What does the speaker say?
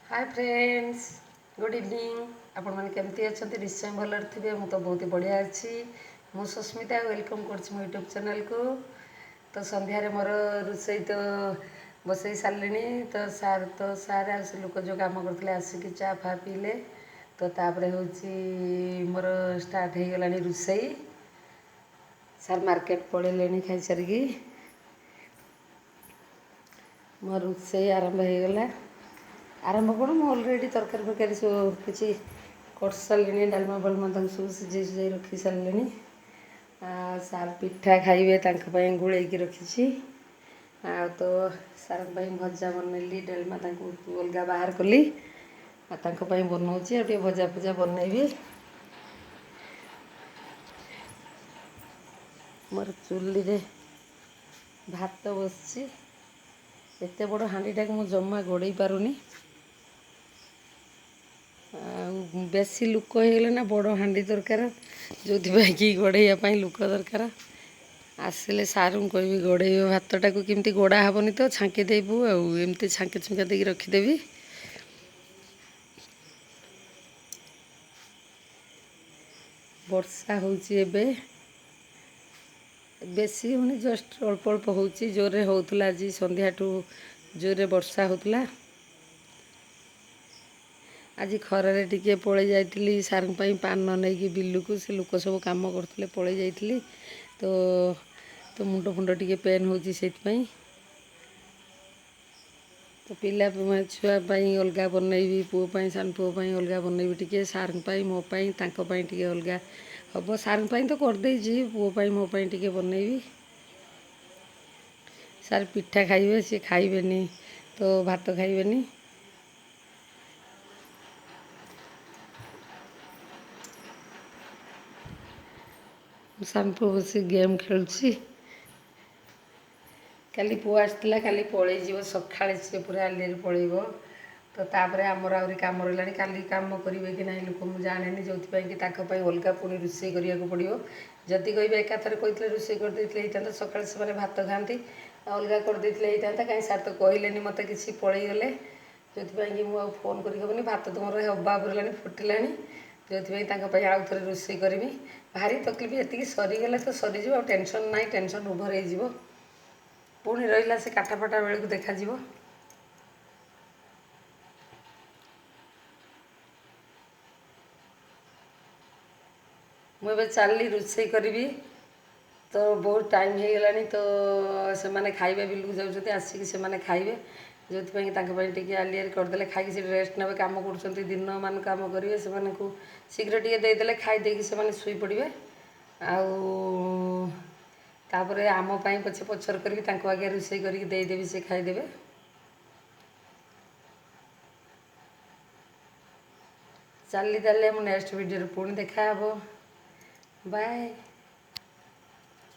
Hi friends, good evening. आपण मैंने केमती अच्छा निश्चय भल थे। मु तो बहुत बढ़िया अच्छी। मु सुस्मिता वेलकम कर यूट्यूब चैनल को। तो संध्यारे मोर रोसई तो बसई सारे तो सार आ लोक जो कम करते आसिक चा फा पीले। तो तापर हूँ मोर स्टार्ट हो गला रोसई। सार मार्केट पड़े खाई सारिकी मोर रोसई आरंभ हो गला। आरंभ कौन मुझे अलरेडी तरकारी फरकारी सब किसी कर सारे। डालमा बालमा सब सीझे सीझे रखी सारे। सार पिठा खाइबे गोल रखी। तो सार भजा बनैली डालमा अलग बाहर कली बनाऊँगी। भजा फजा बनैबी। मोर चुली रे भात बसची। एत बड़ हाँडीटा को जमा गोड़े पारुनी। बेसी लुक होगले ना बड़ हाँडी दरकार जो कि गोड़ाई लुक दरकार। आसिले सारू कह गोड़े भातटा को केमती गोड़ा हेनी तो छांकी देबू आमती छांकी छुंका दे रखीदेवी। वर्षा होची एबे बेसी होनी जस्ट अल्प अल्प होची। जोरे होतला आज संध्या ठू जोरे वर्षा होतला। आज खरारे टिके पड़े जाइली सार पान नहीं कि बिलू को से लोक सब कम करते पड़े जाइली। तो मुंड फुंड टिके पेन होची सेतपई। तो पिला छुआपाई अलग बनैबी। पुओपाई सान पुओपाई अलग बनैबी। टिके सार मोपाई तांकोपाई टिके अलग हम। सार तो करदेजी पुओपाई मोपाई टिके बनैबी। सार पिठा खाइबे सी खाइबेनी तो भात खाइबेनी। सानपु बस गेम खेलुची। काली पुआ आसला काली पलैज सका सी पूरा आलिया पलैब। तो तापर आमर आहरी कम रहा। काली कम करेंगे कि ना लोक मुझे जाने जो कि अलग पुणी रोषे करा पड़ो। जदि कहे एकाथर कहते रोषे करदे सका से भात खाती अलग करदे कहीं सार तो कहले मत कि पलैगले जो कि मुझे फोन करनी भात तुम हवा उपरला फुटला जो आउ थे रोषे करी। भारी तकलीफ ये सरीगले तो सरीज टेंशन ना टेंशन ओभर हो पुणी रहा से काटाफाटा बेलू देखा। मुझे चलनी रोषे करी। तो बहुत टाइम हो गला। तो से मैंने खाइबे बिलू जाऊँच आसिक से खाइबे जो टी आलिया करदे खाई रेस्ट ने कम कर दिन मान कम करेंगे से शीघ्र टे देदेले खाईदे से शुई पड़े। आपर आम पछे पछर करी आगे रोषे करदेवी से खाईदे। चली ताले नेक्स्ट वीडियो पुणी देखा। बाय।